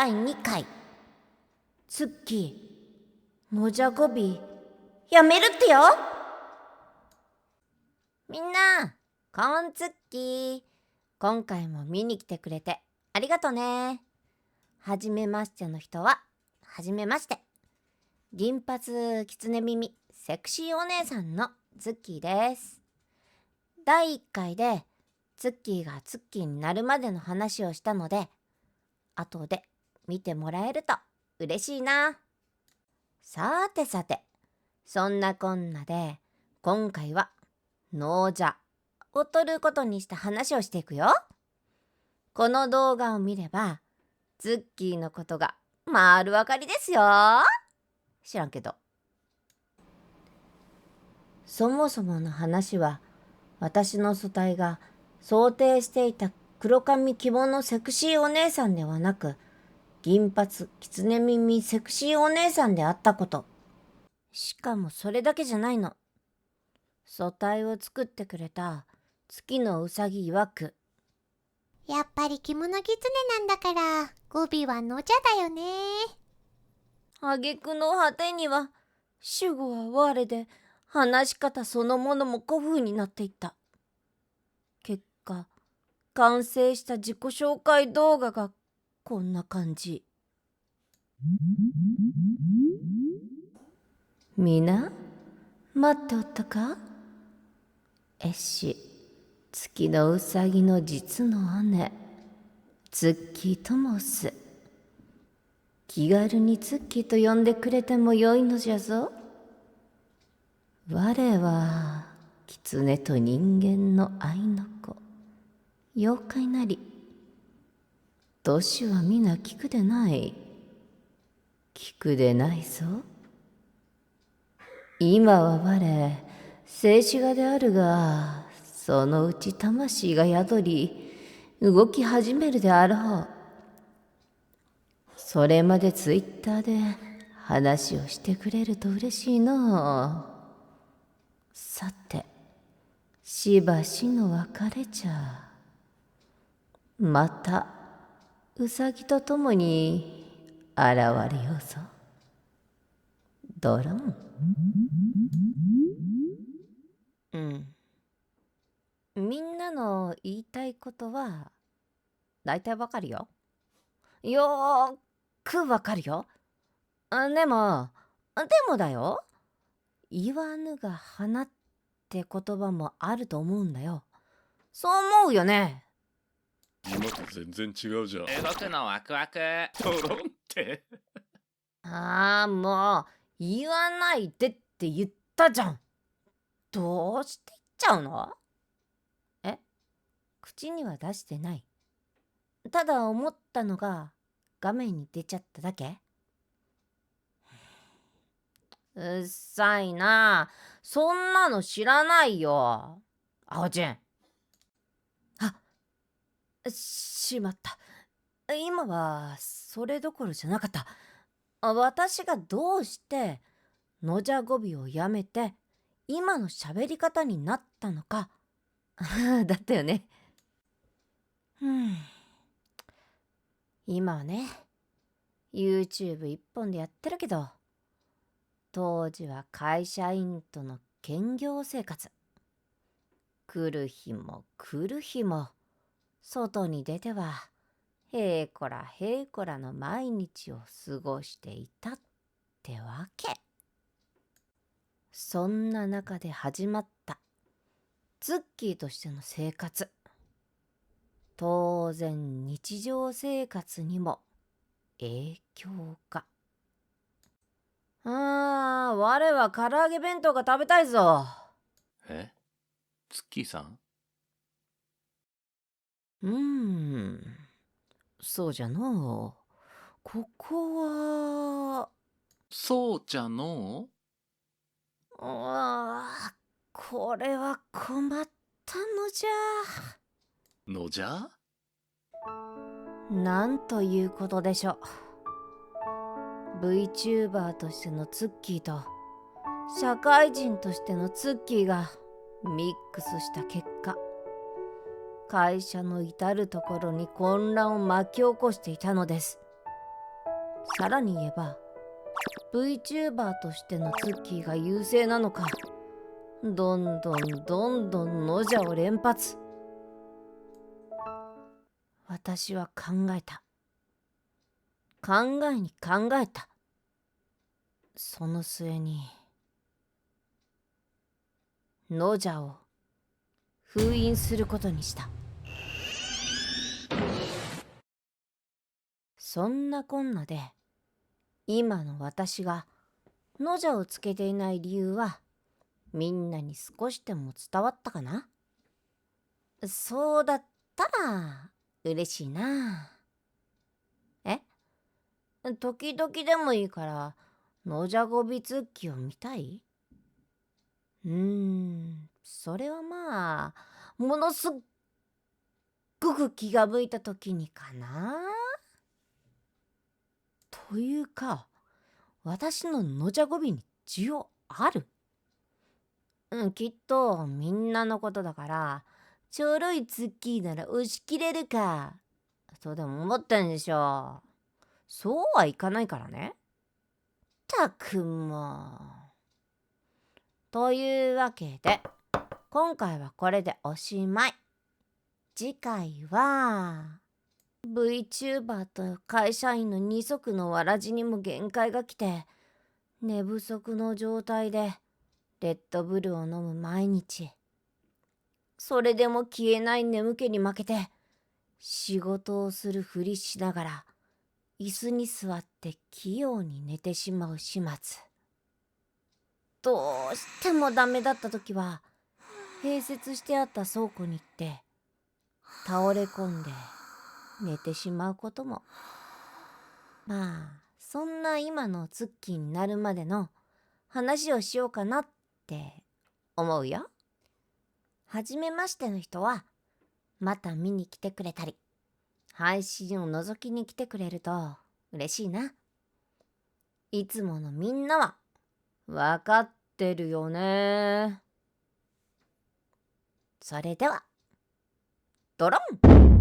第2回。ツッキー、のじゃごび、やめるってよ。みんな、こんツッキー。今回も見に来てくれてありがとね。はじめましての人は、はじめまして。銀髪きつね耳、セクシーお姉さんのツッキーです。第1回で、ツッキーがツッキーになるまでの話をしたので、後で見てもらえると嬉しいな。さてさて、そんなこんなで今回はノージャを取ることにした話をしていくよ。この動画を見ればツッキーのことが丸わかりですよ。知らんけど。そもそもの話は、私の素体が想定していた黒髪着物セクシーお姉さんではなく、銀髪きつね耳セクシーお姉さんであったこと。しかもそれだけじゃないの。素体を作ってくれた月のうさぎ曰く、やっぱり着物狐なんだから語尾はのじゃだよね。挙句の果てには主語は我で、話し方そのものも古風になっていった。結果、完成した自己紹介動画がこんな感じ。みな、待っておったか？絵師、月のうさぎの実の姉、ツッキーと申す。気軽にツッキーと呼んでくれてもよいのじゃぞ。我は、狐と人間の愛の子、妖怪なり。年は皆聞くでない。聞くでないぞ。今は我、静止画であるが、そのうち魂が宿り、動き始めるであろう。それまでツイッターで話をしてくれると嬉しいのう。さて、しばしの別れじゃ。また、うさぎと共に現れようぞ。ドロン。うん。みんなの言いたいことは大体わかるよ。よーくわかるよ。でもだよ。言わぬが花って言葉もあると思うんだよ。そう思うよね。今と全然違うじゃん。動くのワクワク。トロンって。もう言わないでって言ったじゃん。どうして言っちゃうの？口には出してない。ただ思ったのが画面に出ちゃっただけ？うっさいな。そんなの知らないよ。あおちん。しまった。今はそれどころじゃなかった。私がどうしてのじゃごびをやめて今の喋り方になったのかだったよね。今はね、 YouTube 一本でやってるけど、当時は会社員との兼業生活。来る日も来る日も外に出てはへいこらへいこらの毎日を過ごしていたってわけ。そんな中で始まったツッキーとしての生活。当然日常生活にも影響が。我は唐揚げ弁当が食べたいぞ。え？ツッキーさん？そうじゃのう。ここは。そうじゃのこれは困ったのじゃ。のじゃ？なんということでしょう。VTuber としてのツッキーと社会人としてのツッキーがミックスした結果、会社の至るところに混乱を巻き起こしていたのです。さらに言えば VTuber としてのツッキーが優勢なのか、どんどんのじゃを連発。私は考えた。考えに考えた。その末にのじゃを封印することにした。そんなこんなで今の私がのじゃをつけていない理由はみんなに少しでも伝わったかな。そうだったら嬉しいな。え、時々でもいいからのじゃごびツッキーを見たい？それはまあものすっごく気が向いた時にかな。というか、私ののじゃごびに需要ある？きっとみんなのことだから、ちょろいツッキーなら押し切れるかとでも思ったんでしょう。そうはいかないからね。たくも。というわけで、今回はこれでおしまい。次回は VTuber と会社員の二足のわらじにも限界が来て、寝不足の状態でレッドブルを飲む毎日。それでも消えない眠気に負けて仕事をするふりしながら椅子に座って器用に寝てしまう始末。どうしてもダメだった時は併設してあった倉庫に行って倒れ込んで寝てしまうことも。まあそんな今のツッキーになるまでの話をしようかなって思うよ。はじめましての人はまた見に来てくれたり配信を覗きに来てくれると嬉しいな。いつものみんなはわかってるよね。それではドロン。